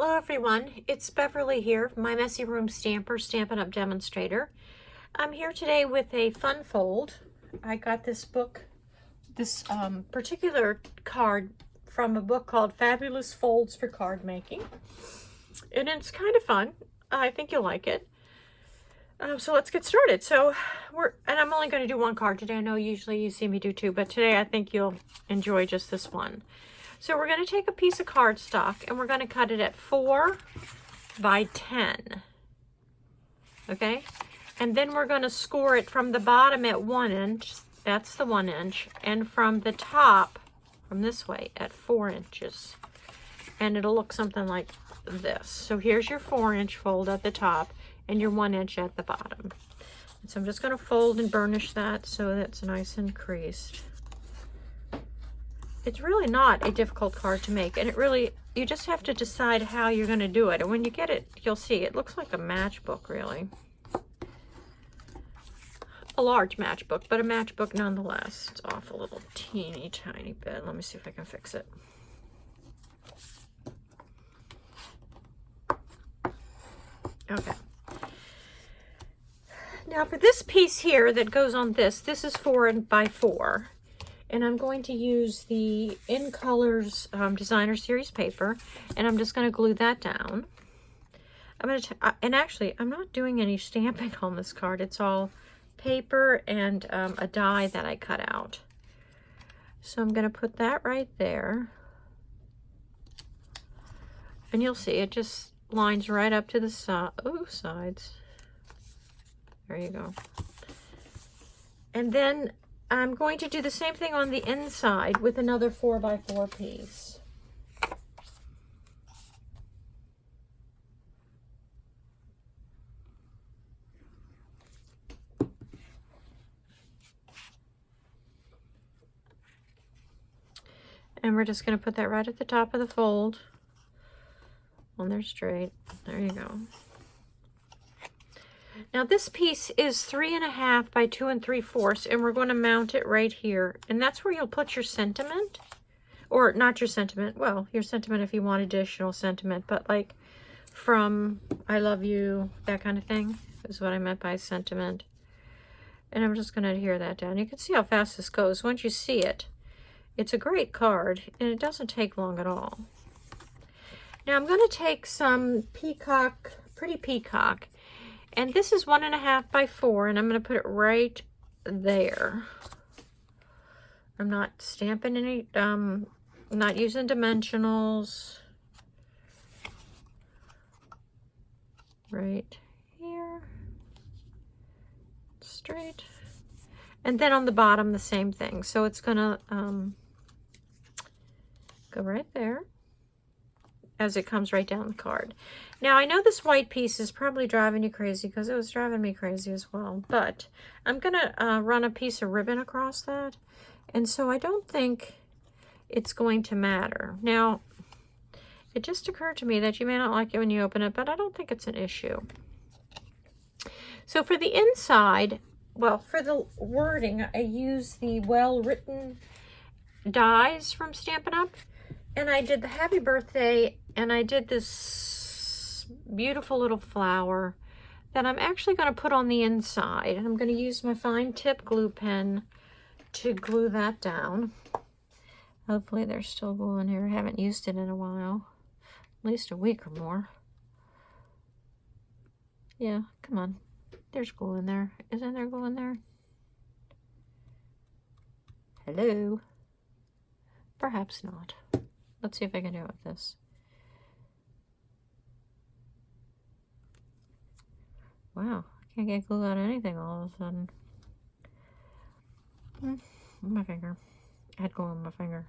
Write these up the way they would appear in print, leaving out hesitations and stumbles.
Hello everyone, it's Beverly here, my Messy Room Stamper, Stampin' Up! Demonstrator. I'm here today with a fun fold. I got this book, this particular card from a book called Fabulous Folds for Card Making. And it's kind of fun. I think you'll like it. So let's get started. And I'm only going to do one card today. I know usually you see me do two, but today I think you'll enjoy just this one. So we're going to take a piece of cardstock and we're going to cut it at 4 by 10. Okay? And then we're going to score it from the bottom at 1 inch. That's the 1 inch. And from the top, from this way, at 4 inches. And it'll look something like this. So here's your 4-inch fold at the top and your 1 inch at the bottom. And so I'm just going to fold and burnish that so that's nice and creased. It's really not a difficult card to make, and you just have to decide how you're going to do it. And when you get it, you'll see it looks like a matchbook, really. A large matchbook, but a matchbook nonetheless. It's off a little teeny tiny bit. Let me see if I can fix it. Okay. Now for this piece here that goes on this is 4 by 4. And I'm going to use the In Colors Designer Series paper, and I'm just going to glue that down. And actually, I'm not doing any stamping on this card. It's all paper and a die that I cut out. So I'm going to put that right there. And you'll see it just lines right up to the sides. There you go. And then I'm going to do the same thing on the inside with another 4 by 4 piece. And we're just going to put that right at the top of the fold. On there straight. There you go. Now this piece is 3.5 by 2 3/4, and we're going to mount it right here. And that's where you'll put your sentiment. Or not your sentiment, well, your sentiment if you want additional sentiment, but like from I love you, that kind of thing is what I meant by sentiment. And I'm just going to adhere that down. You can see how fast this goes. Once you see it, it's a great card, and it doesn't take long at all. Now I'm going to take some peacock, pretty peacock, and this is 1.5 by 4, and I'm going to put it right there. I'm not stamping any, I'm not using dimensionals. Right here. Straight. And then on the bottom, the same thing. So it's going to go right there as it comes right down the card. Now, I know this white piece is probably driving you crazy because it was driving me crazy as well, but I'm going to run a piece of ribbon across that, and so I don't think it's going to matter. Now, it just occurred to me that you may not like it when you open it, but I don't think it's an issue. So for the inside, well, for the wording, I use the well-written dies from Stampin' Up! And I did the happy birthday, and I did this beautiful little flower that I'm actually going to put on the inside. And I'm going to use my fine tip glue pen to glue that down. Hopefully there's still glue in here. I haven't used it in a while. At least a week or more. Yeah, come on. There's glue in there. Isn't there glue in there? Hello? Perhaps not. Let's see if I can do it with this. Wow, I can't get glue on anything all of a sudden. My finger. I had glue on my finger.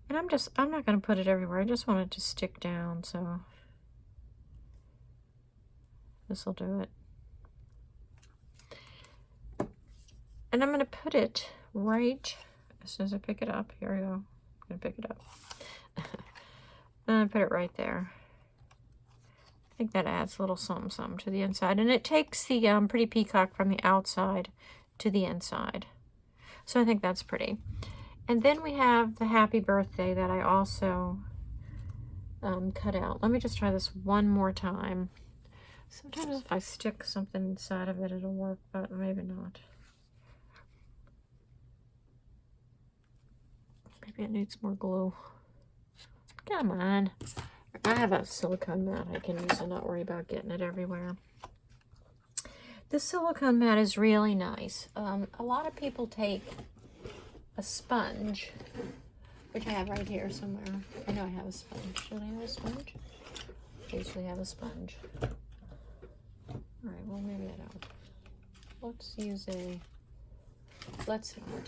And I'm not going to put it everywhere. I just want it to stick down, so this will do it. And I'm going to put it right as soon as I pick it up. Here we go. I'm going to pick it up. And I put it right there. I think that adds a little something to the inside. And it takes the pretty peacock from the outside to the inside. So I think that's pretty. And then we have the happy birthday that I also cut out. Let me just try this one more time. Sometimes if I stick something inside of it, it'll work, but maybe not. Maybe it needs more glue. Come on. I have a silicone mat I can use and not worry about getting it everywhere. This silicone mat is really nice. A lot of people take a sponge, which I have right here somewhere. I know I have a sponge. Should I have a sponge? I usually have a sponge. Alright, well maybe I don't. Let's use a, let's not.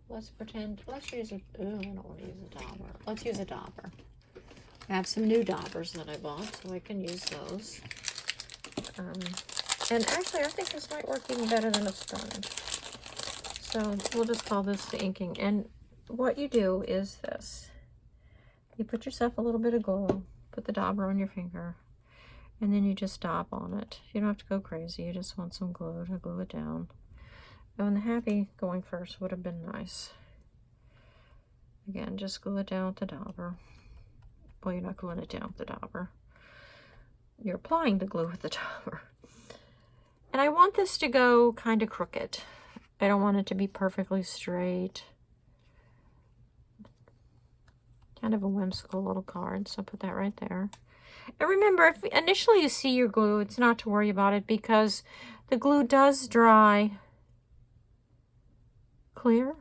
Let's pretend, let's use a, I don't want to use a dauber. Let's use a dauber. I have some new daubers that I bought, so I can use those. And actually, I think this might work even better than a sponge. So we'll just call this the inking. And what you do is this. You put yourself a little bit of glue, put the dauber on your finger, and then you just dab on it. You don't have to go crazy. You just want some glue to glue it down. Oh, and the happy going first would have been nice. Again, just glue it down with the dauber. Well, you're not gluing it down with the dauber. You're applying the glue with the dauber. And I want this to go kind of crooked. I don't want it to be perfectly straight. Kind of a whimsical little card, so put that right there. And remember, if initially you see your glue, it's not to worry about it because the glue does dry clear.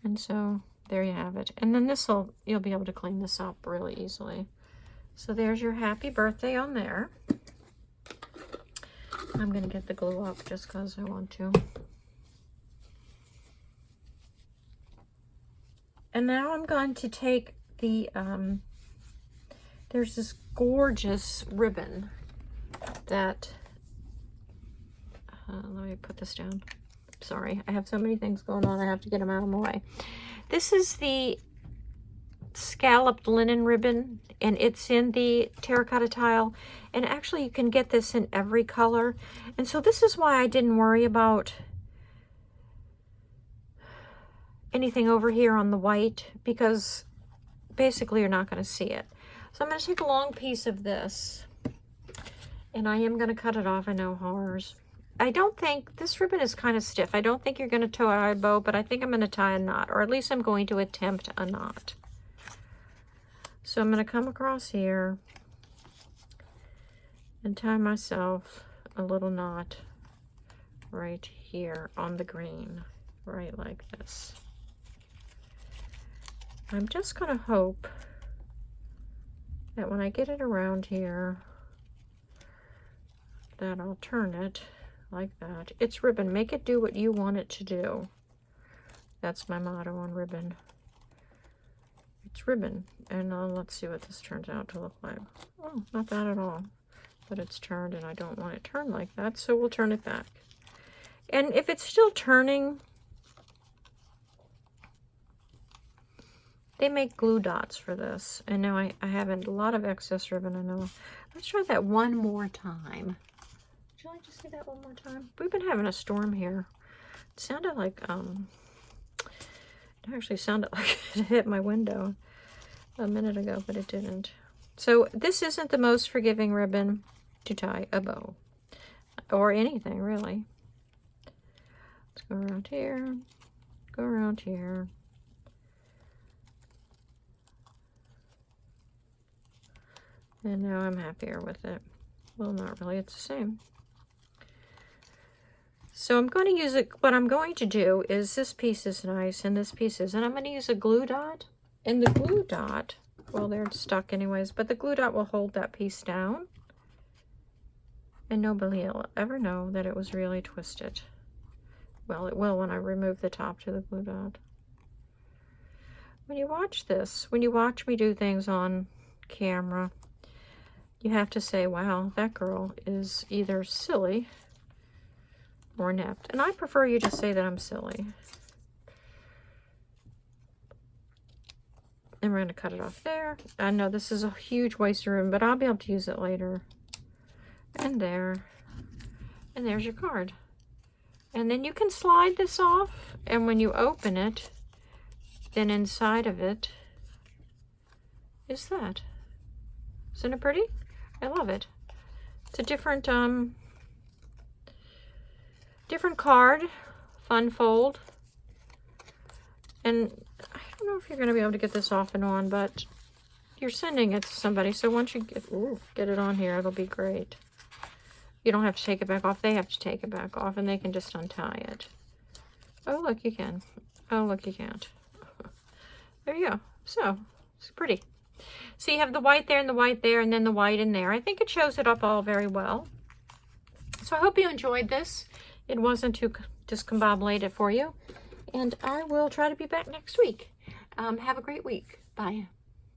And so there you have it. And then you'll be able to clean this up really easily. So there's your happy birthday on there. I'm going to get the glue up just because I want to. And now I'm going to take the, there's this gorgeous ribbon that, let me put this down. Sorry, I have so many things going on, I have to get them out of my way. This is the scalloped linen ribbon, and it's in the terracotta tile, and actually you can get this in every color. And so this is why I didn't worry about anything over here on the white, because basically you're not going to see it. So I'm going to take a long piece of this, and I am going to cut it off. I know, horrors. I don't think, this ribbon is kind of stiff. I don't think you're going to tie a bow, but I think I'm going to tie a knot, or at least I'm going to attempt a knot. So I'm going to come across here and tie myself a little knot right here on the green, right like this. I'm just going to hope that when I get it around here, that I'll turn it like that. It's ribbon. Make it do what you want it to do. That's my motto on ribbon. It's ribbon. And let's see what this turns out to look like. Oh, not bad at all. But it's turned, and I don't want it turned like that, so we'll turn it back. And if it's still turning, they make glue dots for this. And now I have a lot of excess ribbon, I know. Let's try that one more time. Would you like to see that one more time? We've been having a storm here. It sounded like, it actually sounded like it hit my window a minute ago, but it didn't. So this isn't the most forgiving ribbon to tie a bow. Or anything, really. Let's go around here. Go around here. And now I'm happier with it. Well, not really, it's the same. So I'm going to use it, what I'm going to do is, this piece is nice and this piece is, and I'm going to use a glue dot. And the glue dot, well, they're stuck anyways, but the glue dot will hold that piece down. And nobody will ever know that it was really twisted. Well, it will when I remove the top to the glue dot. When you watch this, when you watch me do things on camera, you have to say, wow, that girl is either silly or inept. And I prefer you just say that I'm silly. And we're going to cut it off there. I know this is a huge waste of room, but I'll be able to use it later. And there. And there's your card. And then you can slide this off. And when you open it, then inside of it is that. Isn't it pretty? I love it. It's a different different card, fun fold. And I don't know if you're going to be able to get this off and on, but you're sending it to somebody. So once you get it on here, it'll be great. You don't have to take it back off. They have to take it back off, and they can just untie it. Oh, look, you can. Oh, look, you can't. There you go. So, it's pretty. So you have the white there and the white there and then the white in there. I think it shows it up all very well. So I hope you enjoyed this. It wasn't too discombobulated for you. And I will try to be back next week. Have a great week. Bye.